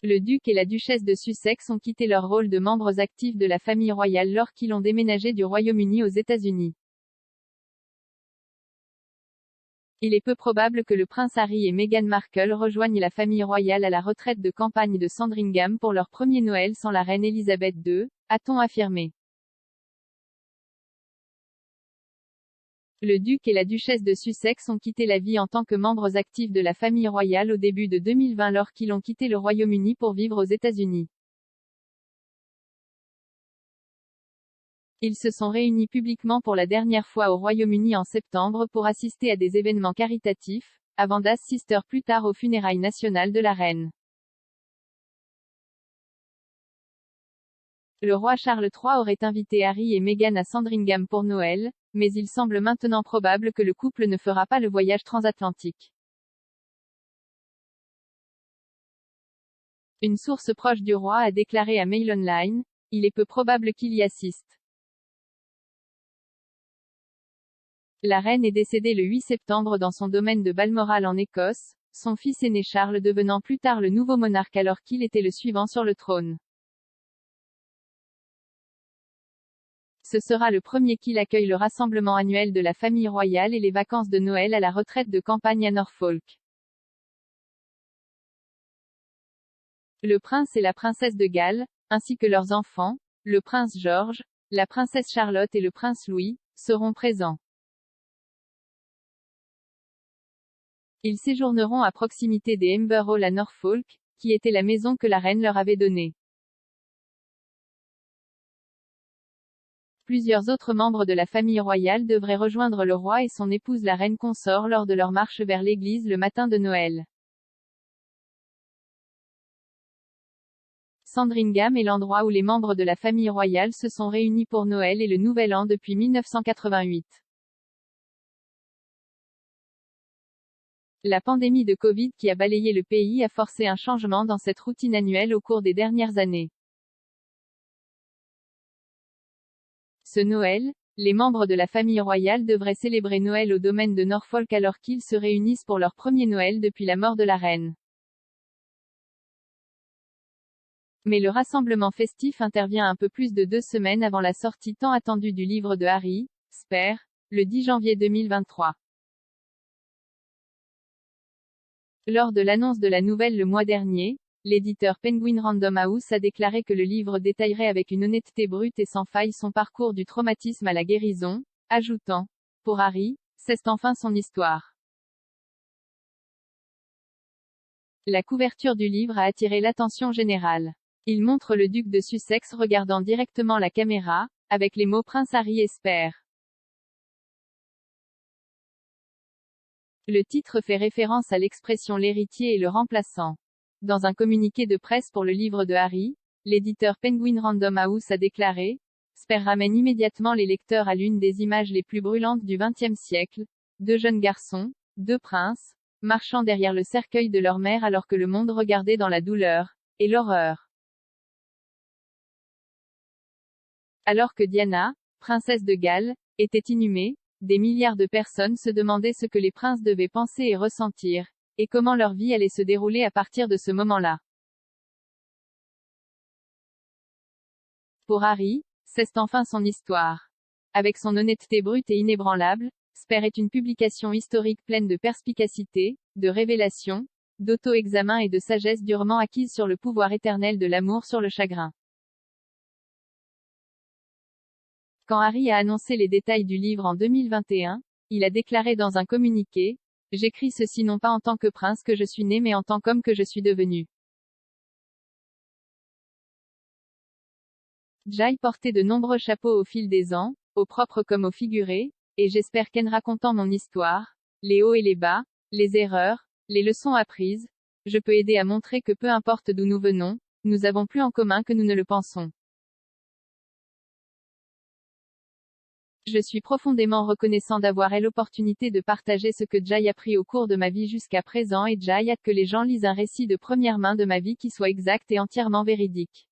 Le duc et la duchesse de Sussex ont quitté leur rôle de membres actifs de la famille royale lorsqu'ils ont déménagé du Royaume-Uni aux États-Unis. Il est peu probable que le prince Harry et Meghan Markle rejoignent la famille royale à la retraite de campagne de Sandringham pour leur premier Noël sans la reine Elisabeth II, a-t-on affirmé. Le duc et la duchesse de Sussex ont quitté la vie en tant que membres actifs de la famille royale au début de 2020 lorsqu'ils ont quitté le Royaume-Uni pour vivre aux États-Unis. Ils se sont réunis publiquement pour la dernière fois au Royaume-Uni en septembre pour assister à des événements caritatifs, avant d'assister plus tard aux funérailles nationales de la reine. Le roi Charles III aurait invité Harry et Meghan à Sandringham pour Noël, mais il semble maintenant probable que le couple ne fera pas le voyage transatlantique. Une source proche du roi a déclaré à Mail Online, « Il est peu probable qu'il y assiste. » La reine est décédée le 8 septembre dans son domaine de Balmoral en Écosse, son fils aîné Charles devenant plus tard le nouveau monarque alors qu'il était le suivant sur le trône. Ce sera le premier qu'il accueille le rassemblement annuel de la famille royale et les vacances de Noël à la retraite de campagne à Norfolk. Le prince et la princesse de Galles, ainsi que leurs enfants, le prince George, la princesse Charlotte et le prince Louis, seront présents. Ils séjourneront à proximité des Amber Hall à Norfolk, qui était la maison que la reine leur avait donnée. Plusieurs autres membres de la famille royale devraient rejoindre le roi et son épouse la reine consort lors de leur marche vers l'église le matin de Noël. Sandringham est l'endroit où les membres de la famille royale se sont réunis pour Noël et le Nouvel An depuis 1988. La pandémie de Covid qui a balayé le pays a forcé un changement dans cette routine annuelle au cours des dernières années. Ce Noël, les membres de la famille royale devraient célébrer Noël au domaine de Norfolk alors qu'ils se réunissent pour leur premier Noël depuis la mort de la reine. Mais le rassemblement festif intervient un peu plus de 2 semaines avant la sortie tant attendue du livre de Harry, Spare, le 10 janvier 2023. Lors de l'annonce de la nouvelle le mois dernier, l'éditeur Penguin Random House a déclaré que le livre détaillerait avec une honnêteté brute et sans faille son parcours du traumatisme à la guérison, ajoutant, « Pour Harry, c'est enfin son histoire. » La couverture du livre a attiré l'attention générale. Il montre le duc de Sussex regardant directement la caméra, avec les mots Prince Harry et Spare. Le titre fait référence à l'expression l'héritier et le remplaçant. Dans un communiqué de presse pour le livre de Harry, l'éditeur Penguin Random House a déclaré, « Spare ramène immédiatement les lecteurs à l'une des images les plus brûlantes du XXe siècle, 2 jeunes garçons, 2 princes, marchant derrière le cercueil de leur mère alors que le monde regardait dans la douleur et l'horreur. » Alors que Diana, princesse de Galles, était inhumée, des milliards de personnes se demandaient ce que les princes devaient penser et ressentir, et comment leur vie allait se dérouler à partir de ce moment-là. Pour Harry, c'est enfin son histoire. Avec son honnêteté brute et inébranlable, Spare est une publication historique pleine de perspicacité, de révélation, d'auto-examen et de sagesse durement acquise sur le pouvoir éternel de l'amour sur le chagrin. Quand Harry a annoncé les détails du livre en 2021, il a déclaré dans un communiqué, « J'écris ceci non pas en tant que prince que je suis né mais en tant qu'homme que je suis devenu. » J'ai porté de nombreux chapeaux au fil des ans, au propre comme au figuré, et j'espère qu'en racontant mon histoire, les hauts et les bas, les erreurs, les leçons apprises, je peux aider à montrer que peu importe d'où nous venons, nous avons plus en commun que nous ne le pensons. Je suis profondément reconnaissant d'avoir eu l'opportunité de partager ce que j'ai appris au cours de ma vie jusqu'à présent et j'ai hâte que les gens lisent un récit de première main de ma vie qui soit exact et entièrement véridique.